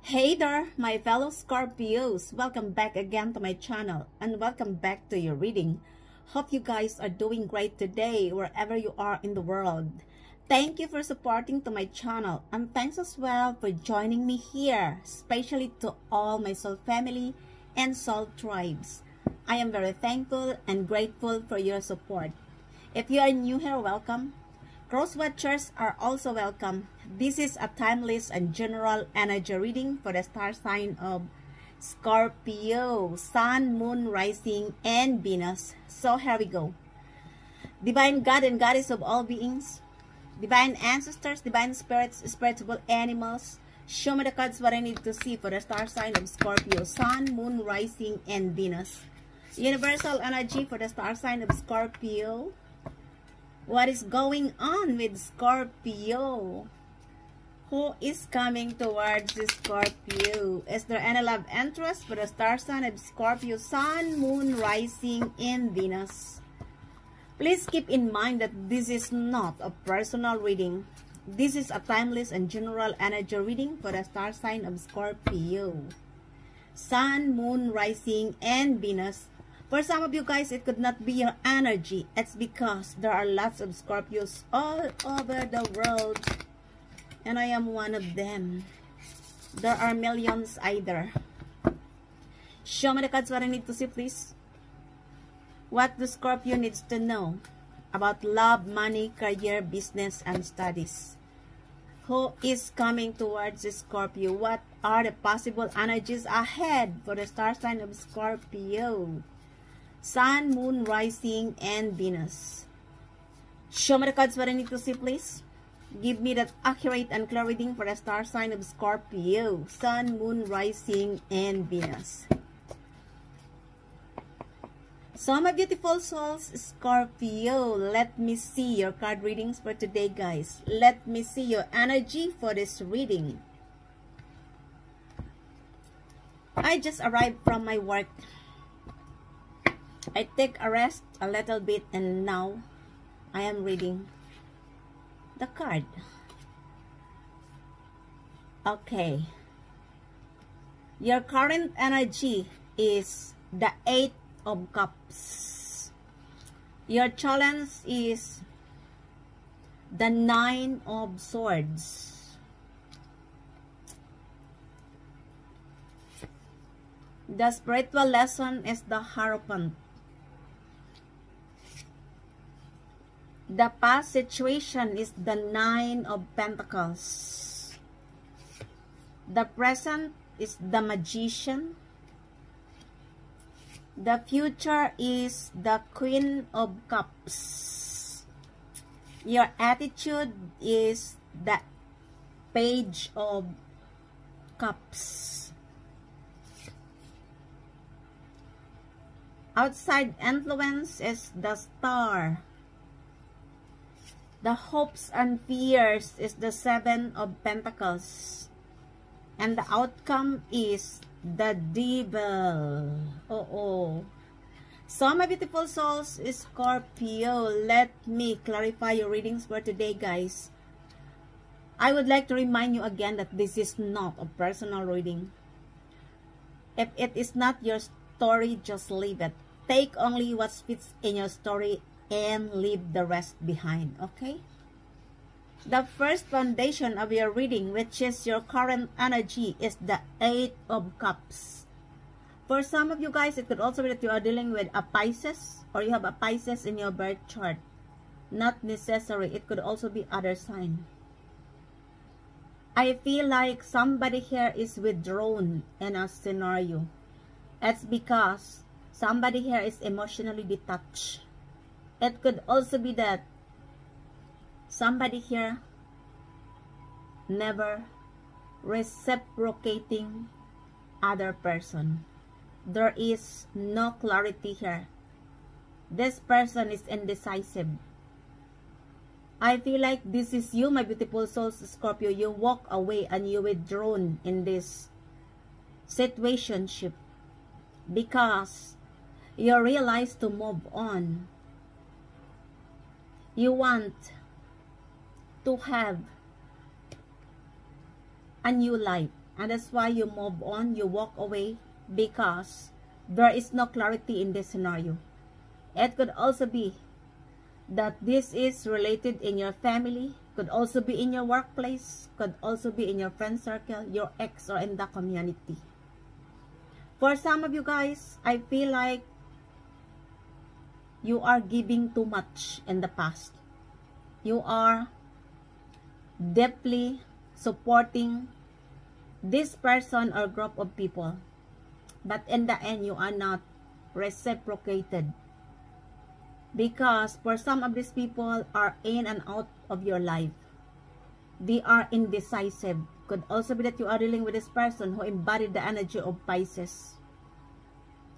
Hey there, my fellow Scorpios. Welcome back again to my channel and welcome back to your reading. Hope you guys are doing great today wherever you are in the world. Thank you for supporting to my channel and thanks as well for joining me here, especially to all my soul family and soul tribes. I am very thankful and grateful for your support. If you are new here, welcome. Cross watchers are also welcome. This is a timeless and general energy reading for the star sign of Scorpio, Sun, Moon, Rising, and Venus. So here we go. Divine God and Goddess of all beings, divine ancestors, divine spirits, spiritual animals, show me the cards what I need to see for the star sign of Scorpio, Sun, Moon, Rising, and Venus. Universal energy for the star sign of Scorpio. What is going on with Scorpio? Who is coming towards Scorpio? Is there any love interest for the star sign of Scorpio, Sun, Moon, Rising, and Venus? Please keep in mind that this is not a personal reading. This is a timeless and general energy reading for the star sign of Scorpio, Sun, Moon, Rising, and Venus. For some of you guys, it could not be your energy. It's because there are lots of Scorpios all over the world. And I am one of them. There are millions either. Show me the cards what I need to see, please. What the Scorpio needs to know about love, money, career, business, and studies. Who is coming towards Scorpio? What are the possible energies ahead for the star sign of Scorpio? Sun, Moon, Rising, and Venus. Show me the cards what I need to see, please. Give me that accurate and clear reading for the star sign of Scorpio, Sun, Moon, Rising, and Venus. So my beautiful souls, Scorpio, let me see your card readings for today, guys. Let me see your energy for this reading. I just arrived from my work. I take a rest a little bit and now I am reading the card. Okay. Your current energy is the Eight of Cups. Your challenge is the Nine of Swords. The spiritual lesson is the Hierophant. The past situation is the Nine of Pentacles. The present is the Magician. The future is the Queen of Cups. Your attitude is the Page of Cups. Outside influence is the Star. The hopes and fears is the Seven of Pentacles. And the outcome is the Devil. So my beautiful souls, Scorpio, let me clarify your readings for today, guys. I would like to remind you again that this is not a personal reading. If it is not your story, just leave it. Take only what fits in your story and leave the rest behind, okay? The first foundation of your reading, which is your current energy, is the Eight of Cups. For some of you guys, it could also be that you are dealing with a Pisces, or you have a Pisces in your birth chart. Not necessary. It could also be other sign. I feel like somebody here is withdrawn in a scenario. It's because somebody here is emotionally detached. It could also be that somebody here never reciprocating other person. There is no clarity here. This person is indecisive. I feel like this is you, my beautiful souls, Scorpio. You walk away and you withdrawn in this situationship because you realize to move on. You want to have a new life, And that's why you move on, you walk away, because there is no clarity in this scenario. It could also be that this is related in your family, could also be in your workplace, could also be in your friend circle, your ex, or in the community. For some of you guys, I feel like you are giving too much in the past. You are deeply supporting this person or group of people, but in the end, you are not reciprocated. Because for some of these people are in and out of your life. They are indecisive. Could also be that you are dealing with this person who embodied the energy of Pisces.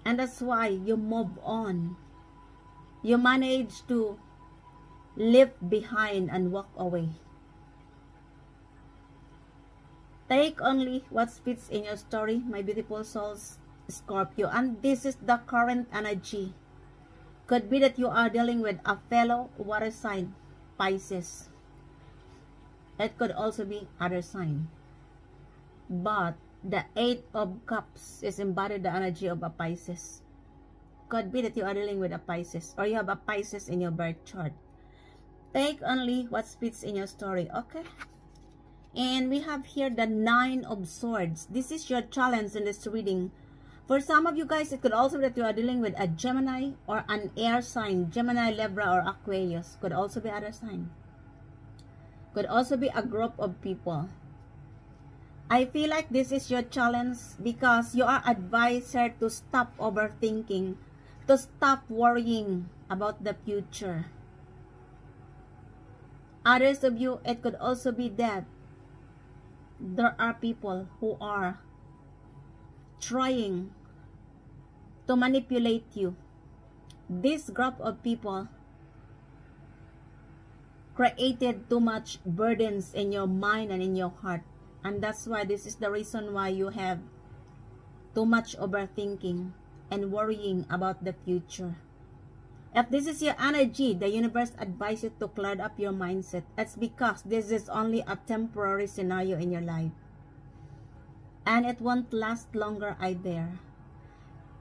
And that's why you move on. You manage to leave behind and walk away. Take only what fits in your story, my beautiful souls, Scorpio. And this is the current energy. Could be that you are dealing with a fellow water sign, Pisces. It could also be other sign. But the 8 of Cups is embodied the energy of a Pisces. Could be that you are dealing with a Pisces, or you have a Pisces in your birth chart. Take only what fits in your story, okay? And we have here the 9 of Swords. This is your challenge in this reading. For some of you guys, it could also be that you are dealing with a Gemini or an air sign. Gemini, Libra, or Aquarius. Could also be other sign. Could also be a group of people. I feel like this is your challenge because you are advised here to stop overthinking, to stop worrying about the future. Others of you, it could also be that there are people who are trying to manipulate you. This group of people created too much burdens in your mind and in your heart. And that's why this is the reason why you have too much overthinking and worrying about the future. If this is your energy, the universe advises you to clear up your mindset. It's because this is only a temporary scenario in your life. And it won't last longer either.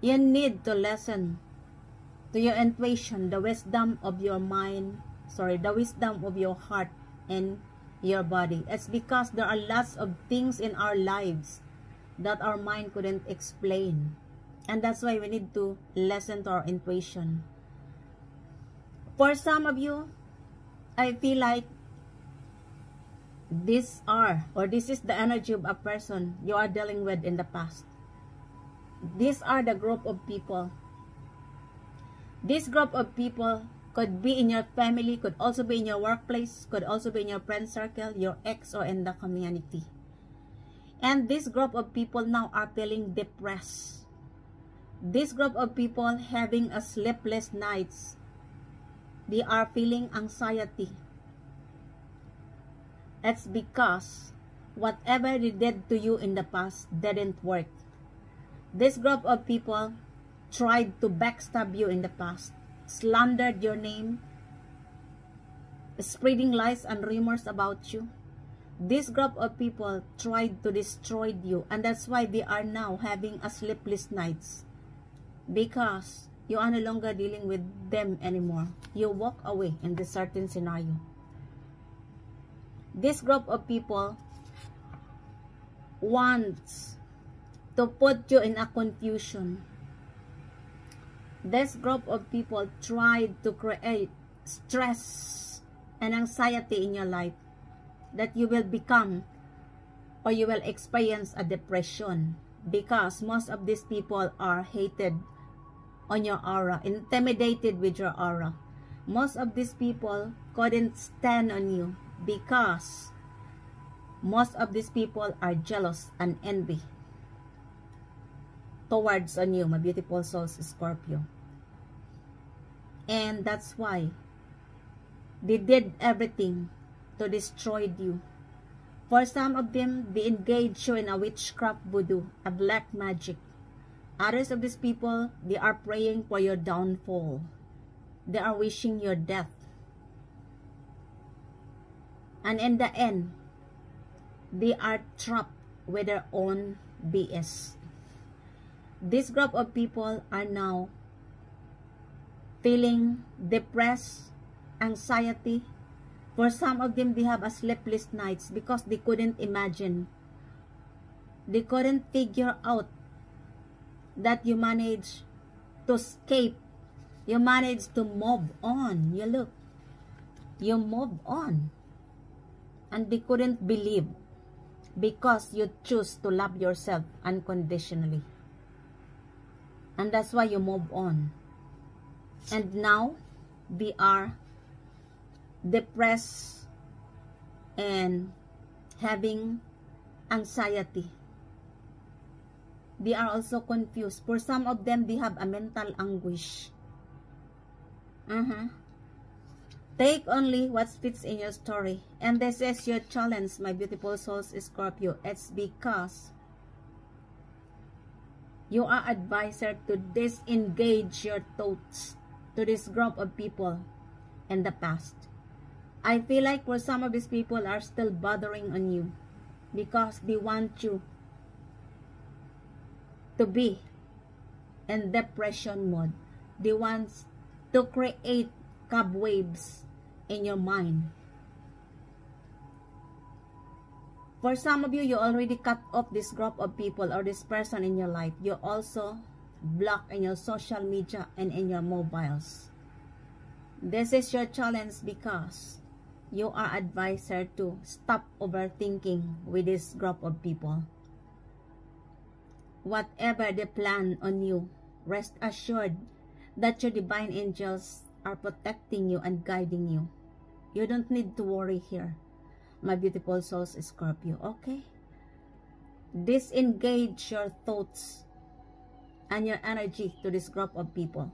You need to listen to your intuition, the wisdom of your mind, the wisdom of your heart and your body. It's because there are lots of things in our lives that our mind couldn't explain. And that's why we need to listen to our intuition. For some of you, I feel like this is the energy of a person you are dealing with in the past. These are the group of people. This group of people could be in your family, could also be in your workplace, could also be in your friend circle, your ex, or in the community. And this group of people now are feeling depressed. This group of people having a sleepless nights. They are feeling anxiety. It's because whatever they did to you in the past didn't work. This group of people tried to backstab you in the past, slandered your name, spreading lies and rumors about you. This group of people tried to destroy you, and that's why they are now having a sleepless nights, because you are no longer dealing with them anymore. You walk away in this certain scenario. This group of people wants to put you in a confusion. This group of people tried to create stress and anxiety in your life, that you will become or you will experience a depression, because most of these people are hated on your aura, intimidated with your aura. Most of these people couldn't stand on you because most of these people are jealous and envy towards on you, my beautiful souls, Scorpio. And that's why they did everything to destroy you. For some of them, they engage you in a witchcraft, voodoo, a black magic. Others of these people, they are praying for your downfall. They are wishing your death. And in the end, they are trapped with their own BS. This group of people are now feeling depressed, anxiety. For some of them, they have a sleepless nights because they couldn't imagine. They couldn't figure out that you managed to escape. You managed to move on. You look. You moved on. And they couldn't believe because you choose to love yourself unconditionally. And that's why you move on. And now, they are depressed and having anxiety. They are also confused. For some of them, they have a mental anguish. Take only what fits in your story. And this is your challenge, my beautiful souls, Scorpio. It's because you are advised to disengage your thoughts to this group of people in the past. I feel like for some of these people are still bothering on you because they want you to be in depression mode. They want to create cobwebs in your mind. For some of you, you already cut off this group of people or this person in your life. You also block in your social media and in your mobiles. This is your challenge because you are advised to stop overthinking with this group of people. Whatever they plan on you, rest assured that your divine angels are protecting you and guiding you. You don't need to worry here, my beautiful souls, Scorpio, okay? Disengage your thoughts and your energy to this group of people.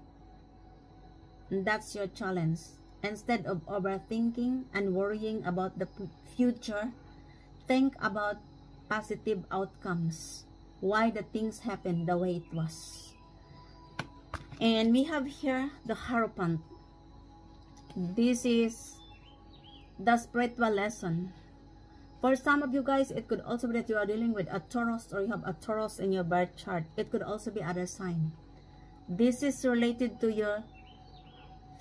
And that's your challenge. Instead of overthinking and worrying about the future, think about positive outcomes. Why the things happen the way it was. And we have here the Hierophant. This is the spiritual lesson. For some of you guys, it could also be that you are dealing with a Taurus or you have a Taurus in your birth chart. It could also be other sign. This is related to your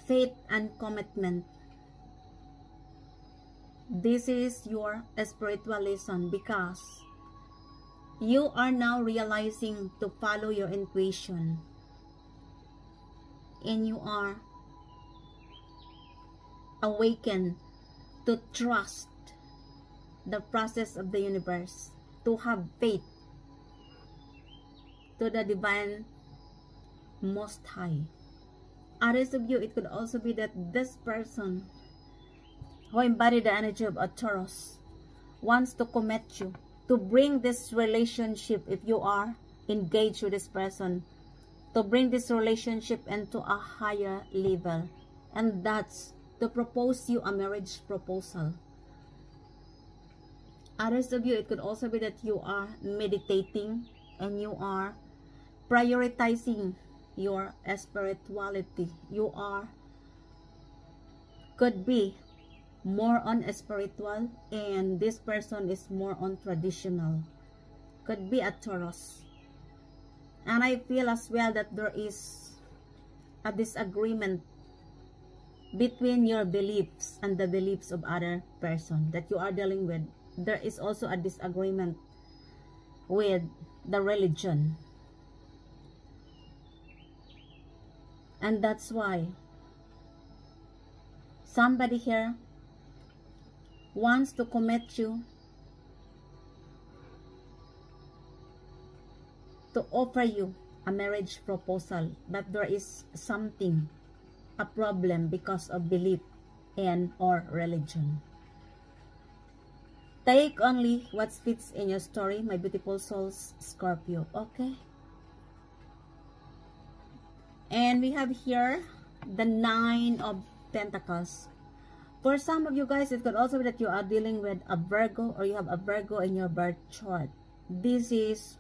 faith and commitment. This is your spiritual lesson because you are now realizing to follow your intuition. And you are awakened to trust the process of the universe, to have faith to the divine most high. Others of you, it could also be that this person who embodied the energy of a Taurus wants to commit you, to bring this relationship, if you are engaged with this person, to bring this relationship into a higher level. And that's to propose you a marriage proposal. Others of you, it could also be that you are meditating and you are prioritizing your spirituality. You are, could be more on spiritual and this person is more on traditional. Could be a Taurus. And I feel as well that there is a disagreement between your beliefs and the beliefs of other person that you are dealing with. There is also a disagreement with the religion. And that's why somebody here wants to commit you, to offer you a marriage proposal, but there is something, a problem because of belief and or religion. Take only what fits in your story, my beautiful souls, Scorpio, okay? And we have here the Nine of Pentacles. For some of you guys, it could also be that you are dealing with a Virgo or you have a Virgo in your birth chart. This is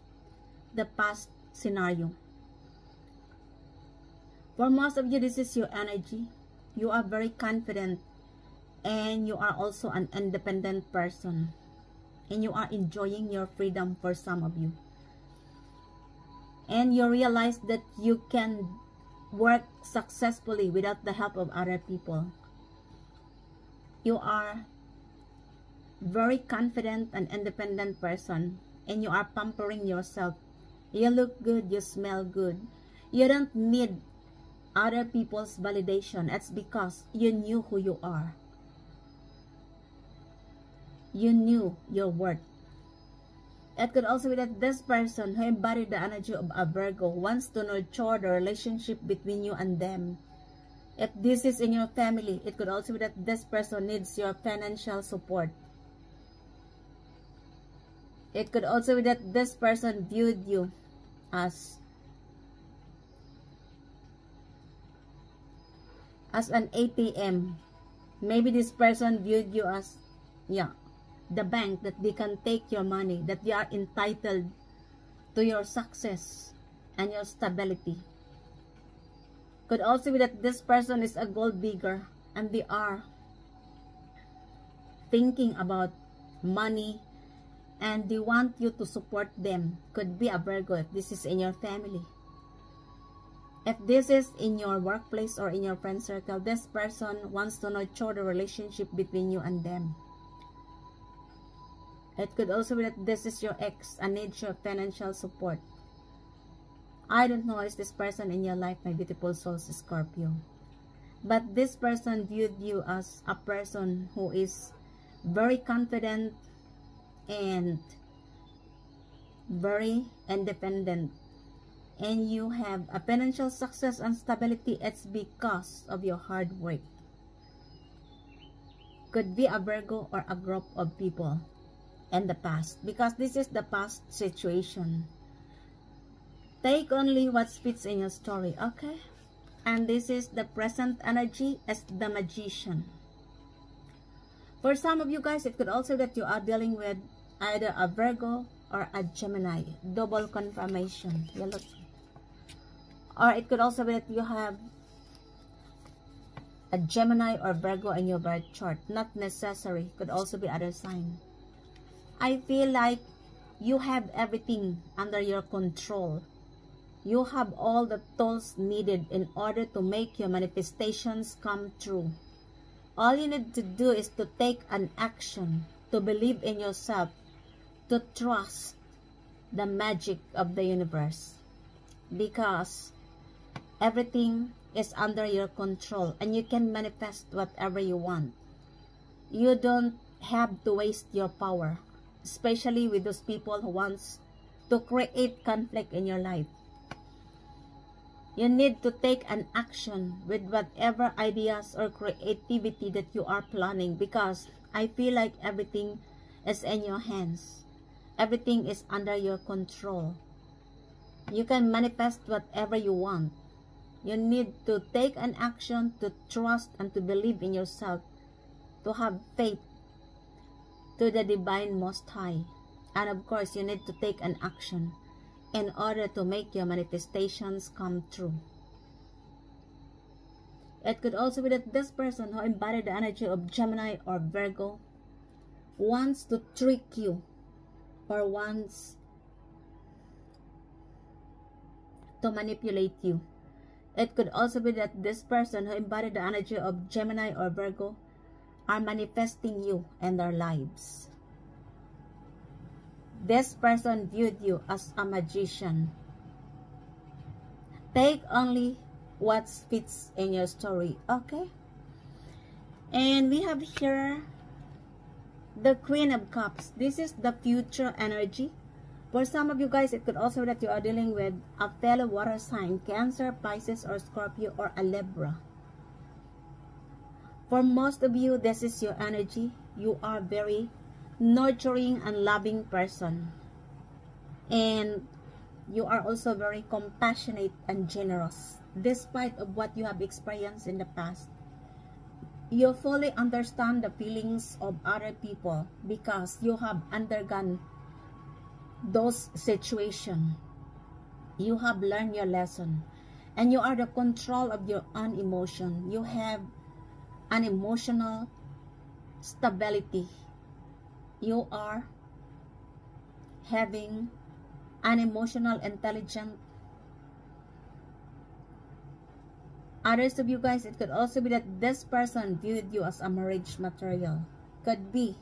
the past scenario. For most of you, this is your energy. You are very confident and you are also an independent person. and you are enjoying your freedom for some of you. And you realize that you can work successfully without the help of other people. You are very confident and independent person, and you are pampering yourself. You look good, you smell good. You don't need other people's validation. It's because you knew who you are. You knew your worth. It could also be that this person who embodied the energy of a Virgo wants to nurture the relationship between you and them. If this is in your family, it could also be that this person needs your financial support. It could also be that this person viewed you as an ATM. Maybe this person viewed you as, the bank, that they can take your money, that they are entitled to your success and your stability. Could also be that this person is a gold digger and they are thinking about money and they want you to support them. Could be a Virgo if this is in your family. If this is in your workplace or in your friend circle, this person wants to nurture the relationship between you and them. It could also be that this is your ex and needs your financial support. I don't know, is this person in your life, my beautiful souls, Scorpio. But this person viewed you as a person who is very confident and very independent. And you have a financial success and stability. It's because of your hard work. Could be a Virgo or a group of people in the past, because this is the past situation. Take only what fits in your story, okay? And this is the present energy as the Magician. For some of you guys, it could also be that you are dealing with either a Virgo or a Gemini. Double confirmation. You look. Or it could also be that you have a Gemini or Virgo in your birth chart. Not necessary. Could also be other sign. I feel like you have everything under your control. You have all the tools needed in order to make your manifestations come true. All you need to do is to take an action, to believe in yourself, to trust the magic of the universe. Because everything is under your control and you can manifest whatever you want. You don't have to waste your power, especially with those people who wants to create conflict in your life. You need to take an action with whatever ideas or creativity that you are planning, because I feel like everything is in your hands. Everything is under your control. You can manifest whatever you want. You need to take an action, to trust and to believe in yourself, to have faith to the Divine Most High. And of course, you need to take an action in order to make your manifestations come true. It could also be that this person who embodied the energy of Gemini or Virgo wants to trick you or wants to manipulate you. It could also be that this person who embodied the energy of Gemini or Virgo are manifesting you in their lives. This person viewed you as a magician. Take only what fits in your story, okay? And we have here the Queen of Cups. This is the future energy. For some of you guys, it could also be that you are dealing with a fellow water sign, Cancer, Pisces, or Scorpio, or a Libra. For most of you, this is your energy. You are very nurturing and loving person. And you are also very compassionate and generous. Despite of what you have experienced in the past, you fully understand the feelings of other people because you have undergone those situations. You have learned your lesson and you are the control of your own emotion. You have an emotional stability. You are having an emotional intelligence. Others of you guys, it could also be that this person viewed you as a marriage material. Could be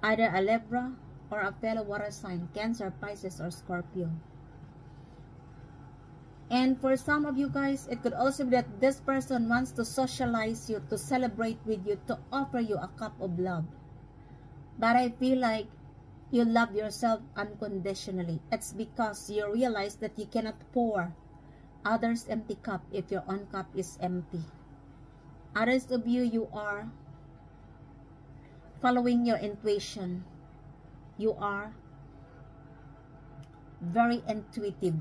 either a Libra or a fellow water sign, Cancer, Pisces, or Scorpio. And for some of you guys, it could also be that this person wants to socialize you, to celebrate with you, to offer you a cup of love. But I feel like you love yourself unconditionally. It's because you realize that you cannot pour others' empty cup if your own cup is empty. Others of you, you are following your intuition. You are very intuitive.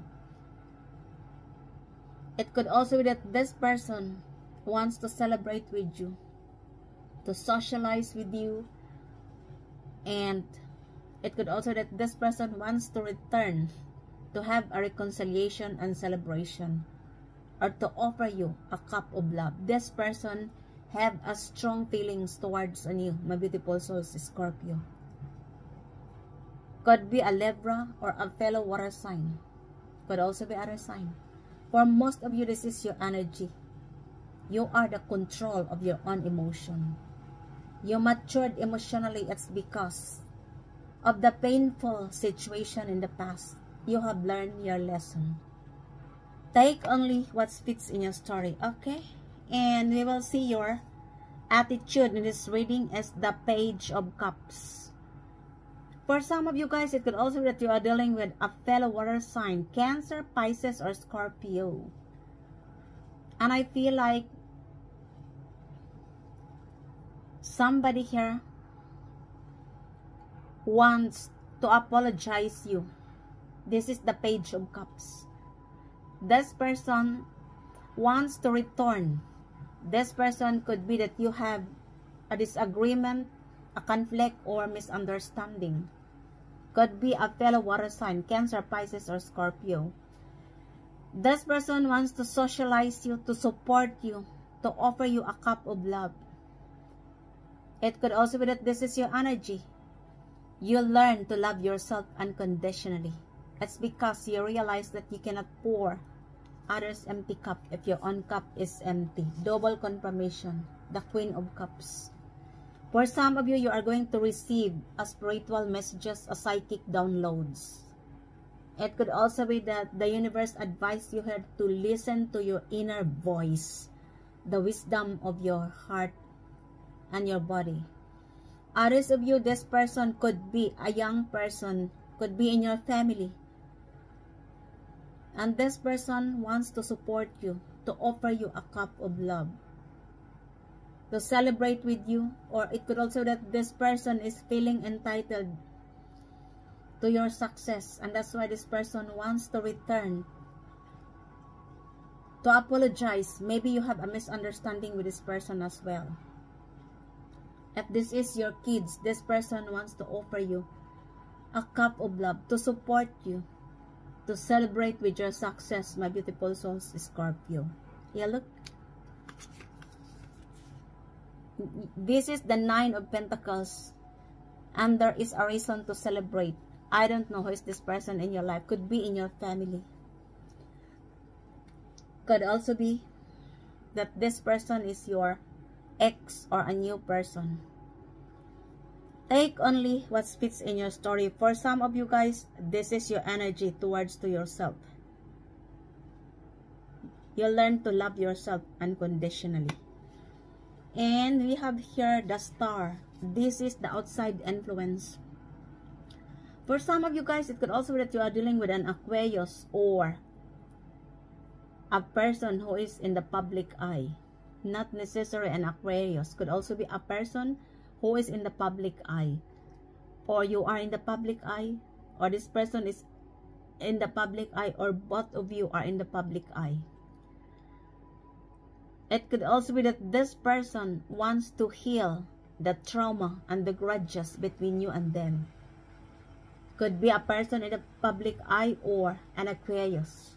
It could also be that this person wants to celebrate with you, to socialize with you, and it could also be that this person wants to return, to have a reconciliation and celebration, or to offer you a cup of love. This person have a strong feelings towards you, my beautiful souls, Scorpio. Could be a Libra or a fellow water sign. Could also be other sign. For most of you, this is your energy. You are the control of your own emotion. You matured emotionally. It's because of the painful situation in the past. You have learned your lesson. Take only what fits in your story, okay? And we will see your attitude in this reading as the Page of Cups. For some of you guys, it could also be that you are dealing with a fellow water sign, Cancer, Pisces, or Scorpio. And I feel like somebody here wants to apologize you. This is the Page of Cups. This person wants to return. This person could be that you have a disagreement, a conflict, or misunderstanding. Could be a fellow water sign, Cancer, Pisces, or Scorpio. This person wants to socialize you, to support you, to offer you a cup of love. It could also be that this is your energy. You learn to love yourself unconditionally. It's because you realize that you cannot pour others' empty cup if your own cup is empty. Double confirmation, the Queen of Cups. For some of you, you are going to receive a spiritual messages, a psychic downloads. It could also be that the universe advised you here to listen to your inner voice, the wisdom of your heart and your body. Others of you, this person could be a young person, could be in your family. And this person wants to support you, to offer you a cup of love, to celebrate with you. Or it could also be that this person is feeling entitled to your success, and that's why this person wants to return, to apologize. Maybe you have a misunderstanding with this person as well. If this is your kids, this person wants to offer you a cup of love, to support you, to celebrate with your success, my beautiful souls, Scorpio. Yeah, look. This is the Nine of Pentacles, and there is a reason to celebrate. I don't know who is this person in your life. Could be in your family. Could also be that this person is your ex or a new person. Take only what fits in your story. For some of you guys, this is your energy towards to yourself. You learn to love yourself unconditionally. And we have here the Star. This is the outside influence. For some of you guys, it could also be that you are dealing with an Aquarius or a person who is in the public eye. Not necessarily an Aquarius. Could also be a person who is in the public eye. Or you are in the public eye, or this person is in the public eye, or both of you are in the public eye. It could also be that this person wants to heal the trauma and the grudges between you and them. Could be a person in the public eye or an Aquarius.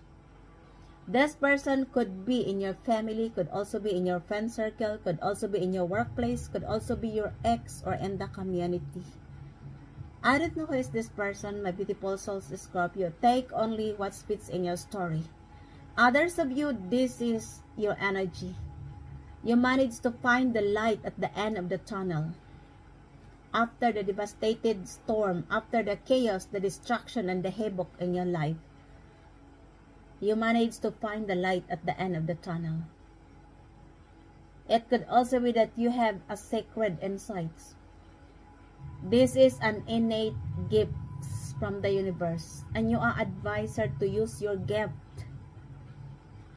This person could be in your family, could also be in your friend circle, could also be in your workplace, could also be your ex or in the community. I don't know who is this person, my beautiful souls, Scorpio. Take only what fits in your story. Others of you, this is your energy. You managed to find the light at the end of the tunnel. After the devastated storm, after the chaos, the destruction, and the havoc in your life, you managed to find the light at the end of the tunnel. It could also be that you have a sacred insights. This is an innate gift from the universe, and you are advised to use your gift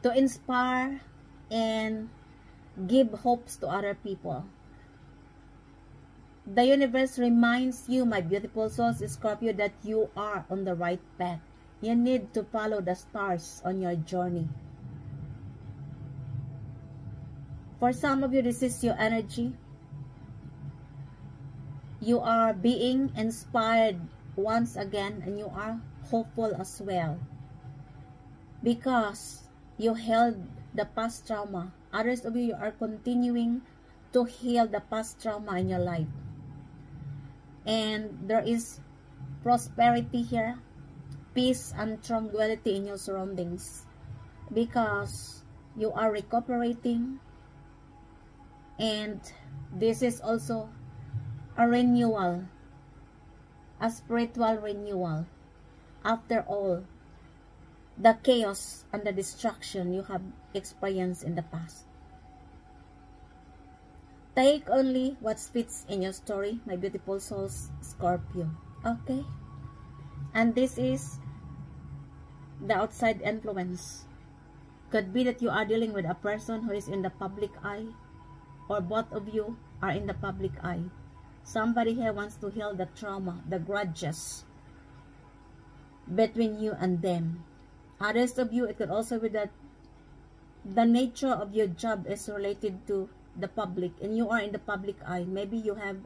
to inspire and give hopes to other people. The universe reminds you, my beautiful souls, Scorpio, that you are on the right path. You need to follow the stars on your journey. For some of you, this is your energy. You are being inspired once again, and you are hopeful as well. Because you held the past trauma. Others of you are continuing to heal the past trauma in your life. And there is prosperity here, peace and tranquility in your surroundings, because you are recuperating, and this is also a renewal, a spiritual renewal after all the chaos and the destruction you have experienced in the past. Take only what fits in your story, my beautiful souls, Scorpio. Okay? And this is the outside influence. Could be that you are dealing with a person who is in the public eye, or both of you are in the public eye. Somebody here wants to heal the trauma, the grudges between you and them. Others of you, it could also be that the nature of your job is related to the public, and you are in the public eye. Maybe you have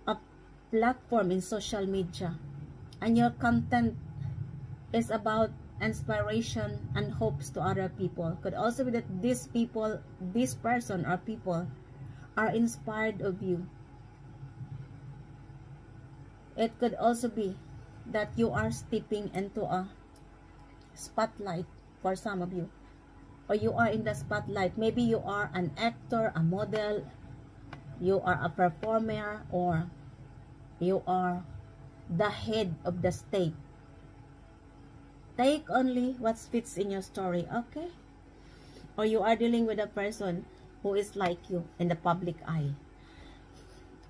a platform in social media, and your content is about inspiration and hopes to other people. Could also be that these people, this person or people are inspired of you. It could also be that you are stepping into a spotlight for some of you, or you are in the spotlight. Maybe you are an actor, a model, you are a performer, or you are the head of the state. Take only what fits in your story, okay? Or you are dealing with a person who is like you in the public eye.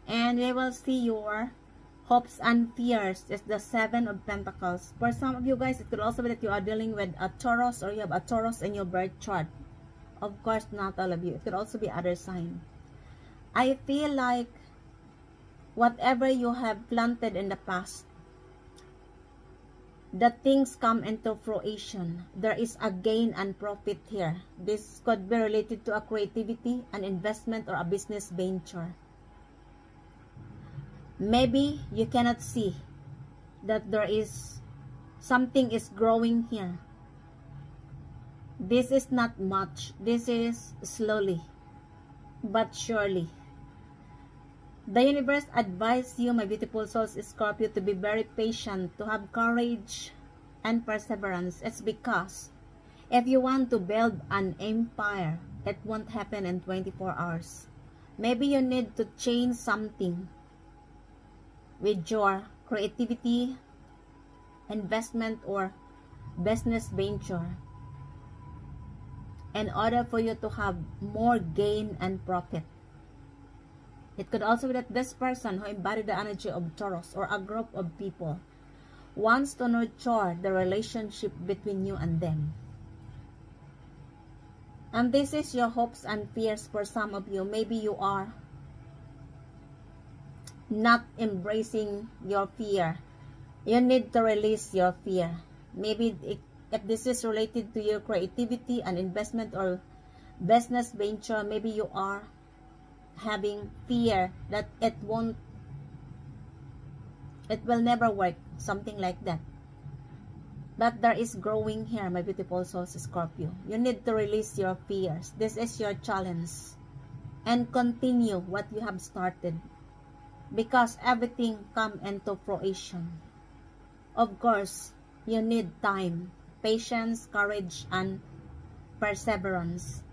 And we will see your hopes and fears is the Seven of Pentacles. For some of you guys, it could also be that you are dealing with a Taurus, or you have a Taurus in your birth chart. Of course, not all of you. It could also be other sign. I feel like whatever you have planted in the past, the things come into fruition. There is a gain and profit here. This could be related to a creativity, an investment, or a business venture. Maybe you cannot see that there is something is growing here. This is not much. This is slowly but surely. The universe advises you, my beautiful souls, Scorpio, to be very patient, to have courage and perseverance. It's because if you want to build an empire, it won't happen in 24 hours. Maybe you need to change something with your creativity, investment, or business venture in order for you to have more gain and profit. It could also be that this person who embodied the energy of Taurus, or a group of people, wants to nurture the relationship between you and them. And this is your hopes and fears for some of you. Maybe you are not embracing your fear. You need to release your fear. Maybe if this is related to your creativity and investment or business venture, maybe you are having fear that it will never work, something like that. But there is growing here, my beautiful souls, Scorpio. You need to release your fears. This is your challenge. And continue what you have started. because everything come into fruition. Of course, you need time, patience, courage, and perseverance.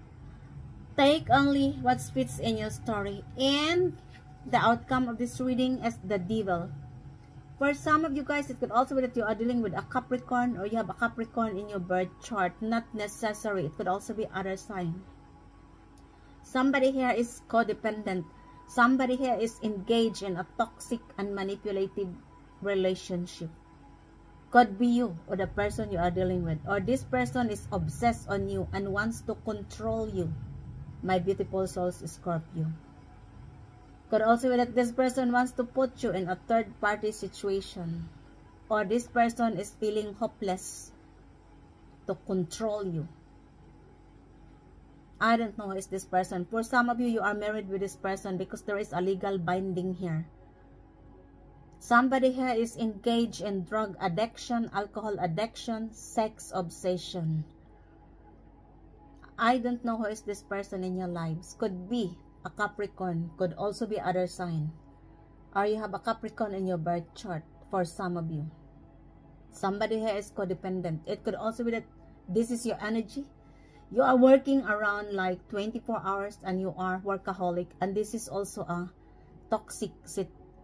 Take only what fits in your story, and the outcome of this reading is the devil. For some of you guys, it could also be that you are dealing with a Capricorn, or you have a Capricorn in your birth chart. Not necessary. It could also be other sign. Somebody here is codependent. Somebody here is engaged in a toxic and manipulative relationship. Could be you or the person you are dealing with. Or this person is obsessed on you and wants to control you. My beautiful souls, Scorpio. Could also be that this person wants to put you in a third-party situation. Or this person is feeling hopeless to control you. I don't know who is this person. For some of you, you are married with this person because there is a legal binding here. Somebody here is engaged in drug addiction, alcohol addiction, sex obsession. I don't know who is this person in your lives. Could be a Capricorn, could also be other sign. Or you have a Capricorn in your birth chart for some of you. Somebody here is codependent. It could also be that this is your energy. You are working around like 24 hours and you are workaholic. And this is also a toxic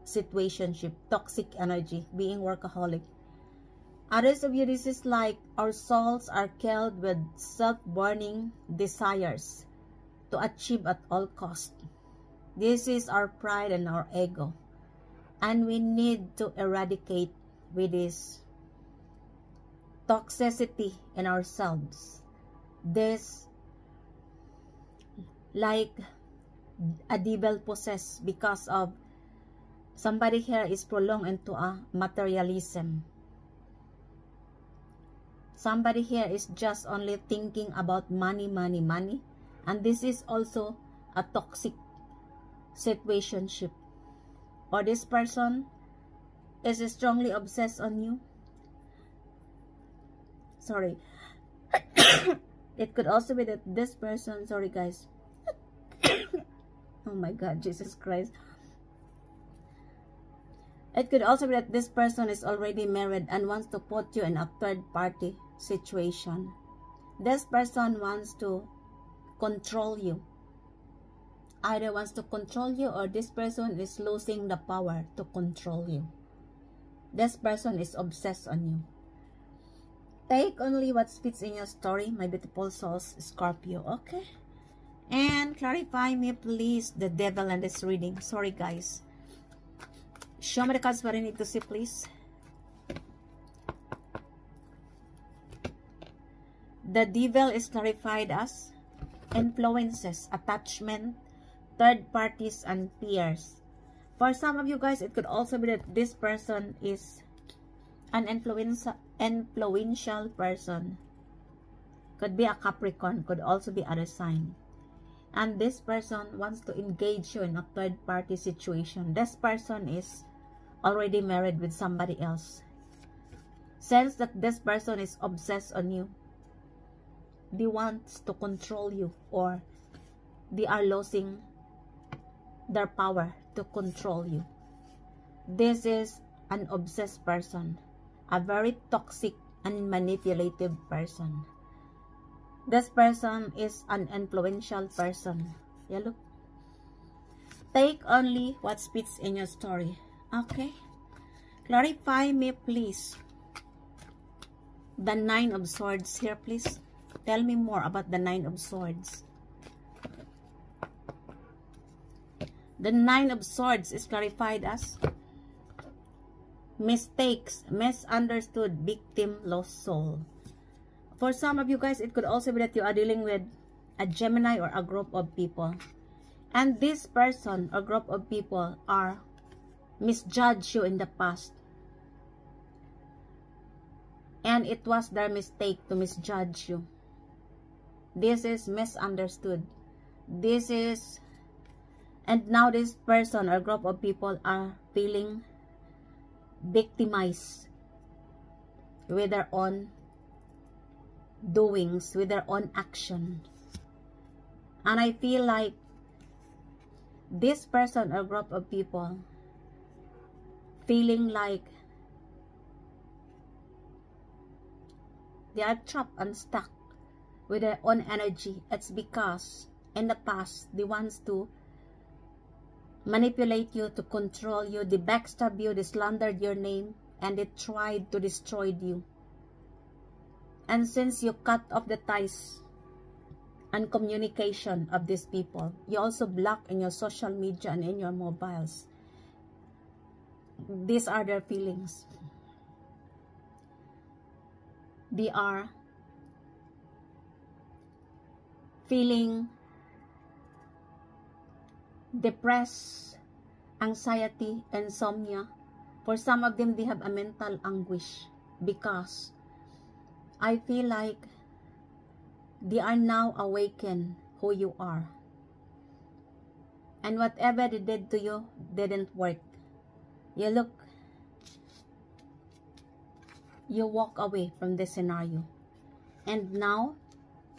situationship, toxic energy, being workaholic. Others of you, this is like our souls are killed with self-burning desires to achieve at all cost. This is our pride and our ego. And we need to eradicate with this toxicity in ourselves. This like a devil possessed because of somebody here is prolonged into a materialism. Somebody here is just only thinking about money, money, money. And this is also a toxic situationship. Or this person is strongly obsessed on you. Sorry. It could also be that this person, sorry guys. Oh my God, Jesus Christ. It could also be that this person is already married and wants to put you in a third party situation. This person wants to control you. Either wants to control you or this person is losing the power to control you. This person is obsessed on you. Take only what fits in your story, my beautiful souls, Scorpio, okay? And clarify me, please, the devil in this reading. Sorry, guys. Show me the cards what I need to see, please. The devil is clarified as influences, attachment, third parties, and peers. For some of you guys, it could also be that this person is an influential person. Could be a Capricorn, could also be other sign. And this person wants to engage you in a third party situation. This person is already married with somebody else. Sense that this person is obsessed on you. They want to control you, or they are losing their power to control you. This is an obsessed person, a very toxic and manipulative person. This person is an influential person. Yeah, look. Take only what fits in your story. Okay? Clarify me, please. The Nine of Swords here, please. Tell me more about the Nine of Swords. The Nine of Swords is clarified as mistakes, misunderstood, victim, lost soul. For some of you guys, it could also be that you are dealing with a Gemini or a group of people. And this person or group of people are misjudged you in the past. And it was their mistake to misjudge you. This is misunderstood. This is, and now this person or group of people are feeling victimized with their own doings, with their own action. And I feel like this person or group of people feeling like they are trapped and stuck with their own energy. It's because in the past they want to manipulate you, to control you, they backstab you, they slandered your name, and they tried to destroy you. And since you cut off the ties and communication of these people, you also block in your social media and in your mobiles. These are their feelings. They are feeling depressed, anxiety, insomnia. For some of them, they have a mental anguish because I feel like they are now awakened who you are. And whatever they did to you didn't work. You look, you walk away from this scenario. And now,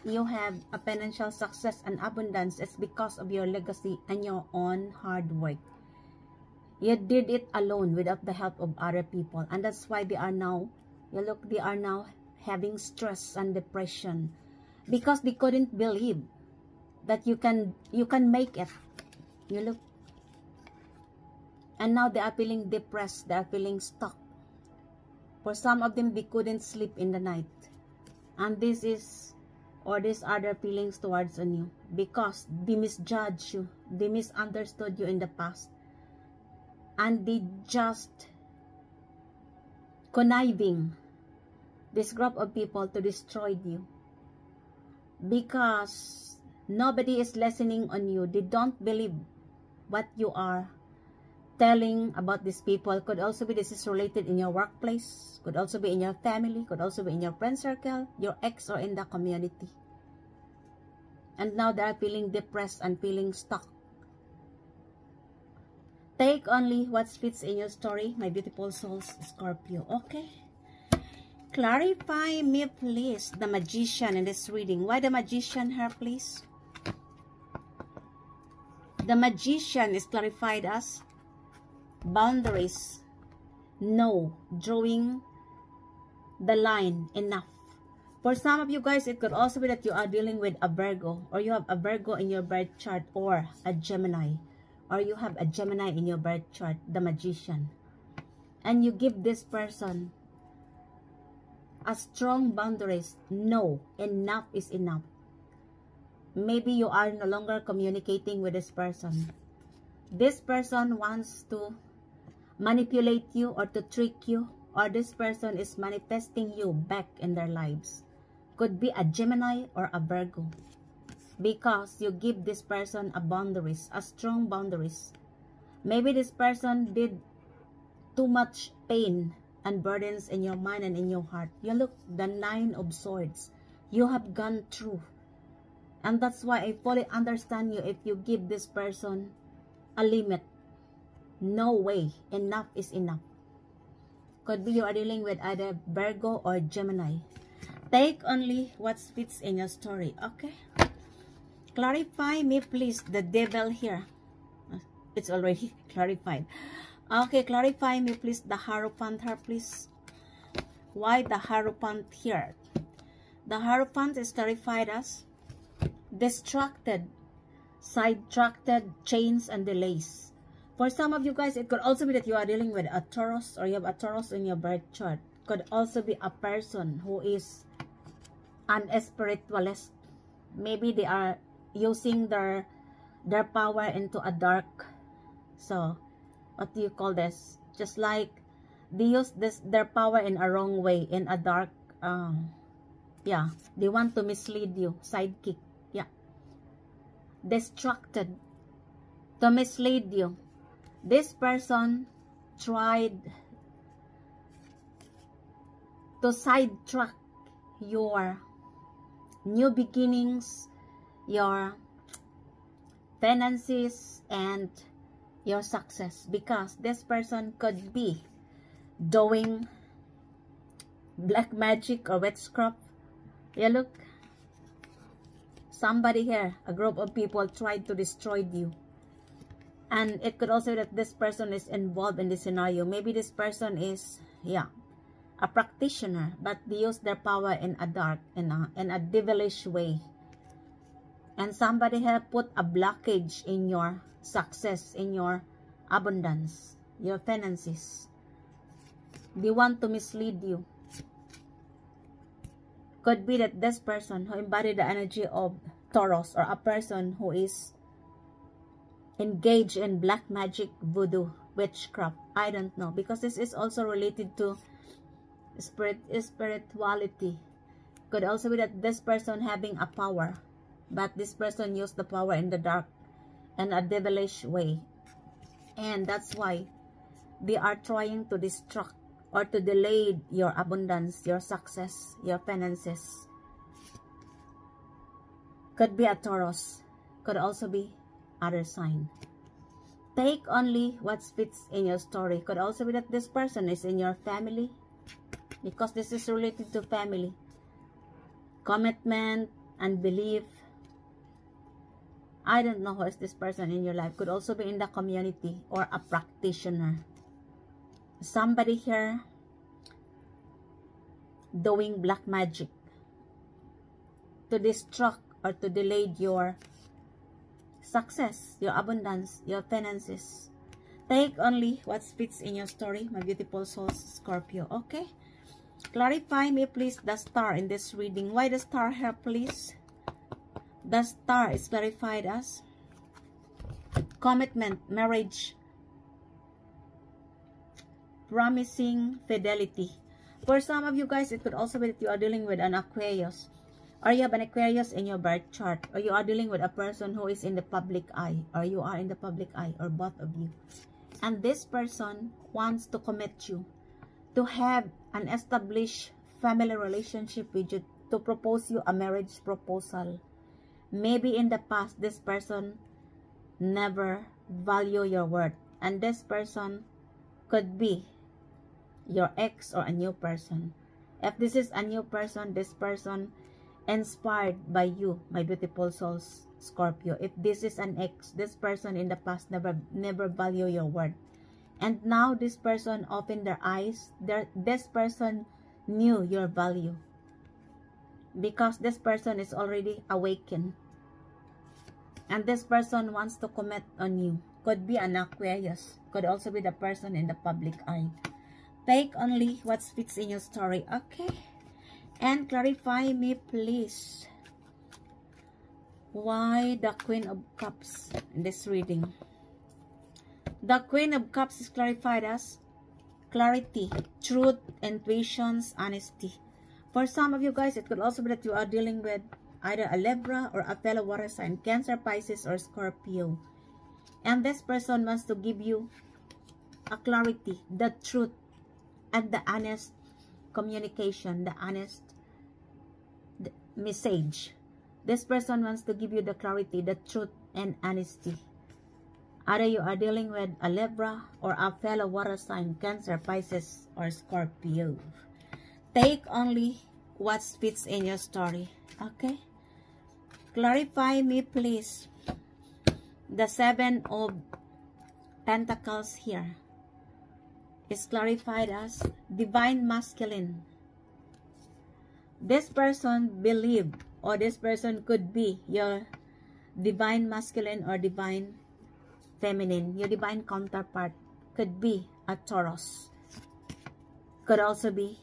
you have a financial success and abundance. It's because of your legacy and your own hard work. You did it alone without the help of other people. And that's why they are now, you look, they are now having stress and depression. Because they couldn't believe that you can make it. You look. And now they are feeling depressed. They are feeling stuck. For some of them, they couldn't sleep in the night. And this is, or these are their feelings towards on you. Because they misjudged you. They misunderstood you in the past. And they just conniving this group of people to destroy you. Because nobody is listening on you. They don't believe what you are telling about these people. Could also be this is related in your workplace, could also be in your family, could also be in your friend circle, your ex, or in the community. And now they are feeling depressed and feeling stuck. Take only what fits in your story, my beautiful souls, Scorpio. Okay? Clarify me, please, the Magician in this reading. Why the Magician here, please? The Magician is clarified as boundaries, no, drawing the line, enough. For some of you guys, it could also be that you are dealing with a Virgo, or you have a Virgo in your birth chart, or a Gemini, or you have a Gemini in your birth chart, the Magician. And you give this person a strong boundaries, no, enough is enough. Maybe you are no longer communicating with this person. This person wants to manipulate you or to trick you, or this person is manifesting you back in their lives. Could be a Gemini or a Virgo. Because you give this person a boundaries, a strong boundaries. Maybe this person did too much pain and burdens in your mind and in your heart. You look, the Nine of Swords. You have gone through. And that's why I fully understand you if you give this person a limit. No way. Enough is enough. Could be you are dealing with either Virgo or Gemini. Take only what fits in your story. Okay? Clarify me, please, the Devil here. It's already clarified. Okay, clarify me, please, the Hierophant here, please. Why the Hierophant here? The Hierophant is clarified as distracted, sidetracked, chains, and delays. For some of you guys, it could also be that you are dealing with a Taurus, or you have a Taurus in your birth chart. Could also be a person who is an spiritualist. Maybe they are using their power into a dark, so what do you call this? Just like they use their power in a wrong way, in a dark, yeah, they want to mislead you. Sidekick, yeah. Distracted, to mislead you. This person tried to sidetrack your new beginnings, your finances, and your success, because this person could be doing black magic or witchcraft. Yeah, look, somebody here, a group of people tried to destroy you. And it could also be that this person is involved in this scenario. Maybe this person is, yeah, a practitioner, but they use their power in a dark, in a devilish way. And somebody have put a blockage in your success, in your abundance, your finances. They want to mislead you. Could be that this person who embodied the energy of Taurus, or a person who is engaged in black magic, voodoo, witchcraft. I don't know, because this is also related to spirituality. Could also be that this person having a power, but this person used the power in the dark and a devilish way, and that's why they are trying to distract or to delay your abundance, your success, your finances. Could be a Taurus, could also be other sign. Take only what fits in your story. Could also be that this person is in your family, because this is related to family, commitment and belief. I don't know who is this person in your life. Could also be in the community or a practitioner. Somebody here doing black magic to distract or to delay your success, your abundance, your finances. Take only what fits in your story, my beautiful souls, Scorpio. Okay? Clarify me, please, the star in this reading. Why the star here, please? The star is clarified as commitment, marriage, promising fidelity. For some of you guys, it could also be that you are dealing with an Aquarius, or you have an Aquarius in your birth chart, or you are dealing with a person who is in the public eye, or you are in the public eye, or both of you. And this person wants to commit you, to have an established family relationship with you, to propose you a marriage proposal. Maybe in the past, this person never value your worth, and this person could be your ex or a new person. If this is a new person, this person inspired by you, my beautiful souls, Scorpio. If this is an ex, this person in the past never value your worth, and now this person opened their eyes. This person knew your value, because this person is already awakened, and this person wants to commit on you. Could be an Aquarius, could also be the person in the public eye. Take only what fits in your story. Okay? And clarify me, please, why the Queen of Cups in this reading. The Queen of Cups is clarified as clarity, truth, intuitions, honesty. For some of you guys, it could also be that you are dealing with either a Libra or a fellow water sign, Cancer, Pisces, or Scorpio. And this person wants to give you a clarity, the truth, and the honest communication, the honest message. This person wants to give you the clarity, the truth, and honesty. Either you are dealing with a Libra or a fellow water sign, Cancer, Pisces, or Scorpio. Take only what fits in your story. Okay? Clarify me, please. The Seven of Pentacles here is clarified as divine masculine. This person believed, or this person could be your divine masculine or divine feminine. Your divine counterpart could be a Taurus, could also be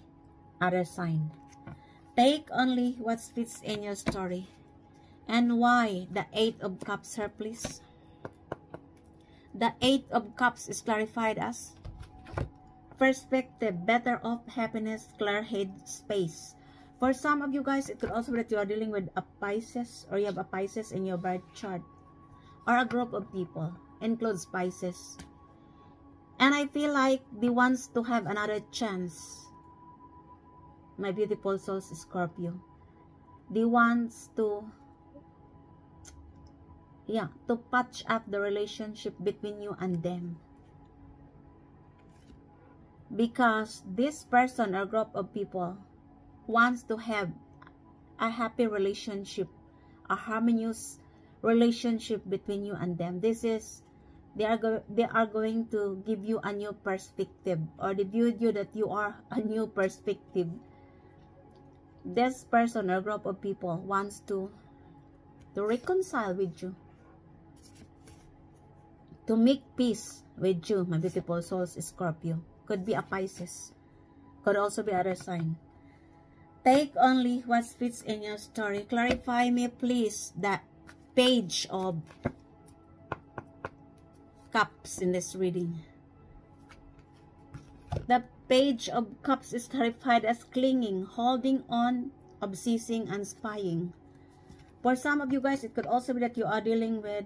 other sign. Take only what fits in your story. And why the Eight of Cups here, please? The Eight of Cups is clarified as perspective, better off, happiness, clear head, space. For some of you guys, it could also be that you are dealing with a Pisces, or you have a Pisces in your birth chart, or a group of people, includes Pisces. And I feel like they wants to have another chance, my beautiful souls, Scorpio. They wants to, yeah, to patch up the relationship between you and them. Because this person or group of people wants to have a happy relationship, a harmonious relationship between you and them. This is They are going to give you a new perspective, or they view you that you are a new perspective. This person or group of people wants to reconcile with you, to make peace with you, my beautiful souls, Scorpio. Could be a Pisces, could also be other sign. Take only what fits in your story. Clarify me, please, the Page of Cups in this reading. The Page of Cups is clarified as clinging, holding on, obsessing, and spying. For some of you guys, it could also be that you are dealing with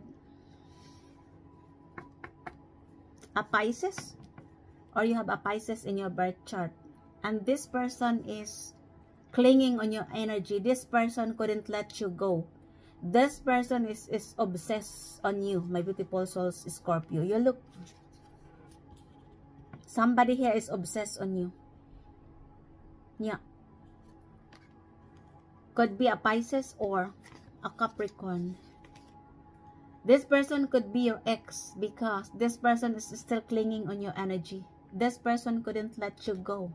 a Pisces, or you have a Pisces in your birth chart, and this person is clinging on your energy. This person couldn't let you go. This person is obsessed on you, my beautiful souls, Scorpio. You look, somebody here is obsessed on you. Yeah. Could be a Pisces or a Capricorn. This person could be your ex, because this person is still clinging on your energy. This person couldn't let you go.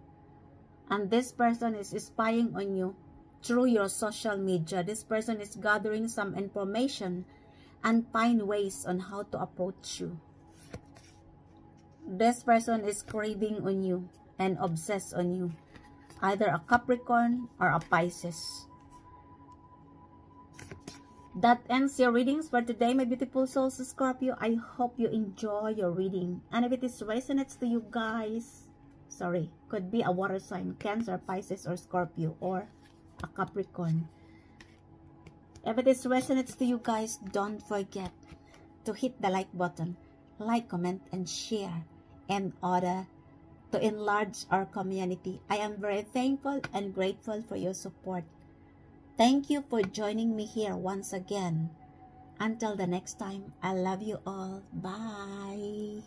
And this person is spying on you through your social media. This person is gathering some information and find ways on how to approach you. This person is craving on you and obsessed on you. Either a Capricorn or a Pisces. That ends your readings for today, my beautiful souls, Scorpio. I hope you enjoy your reading. And if it is resonates to you guys, sorry, could be a water sign, Cancer, Pisces, or Scorpio, or a Capricorn. If it is resonates to you guys, don't forget to hit the like button, like, comment, and share in order to enlarge our community. I am very thankful and grateful for your support. Thank you for joining me here once again. Until the next time, I love you all. Bye.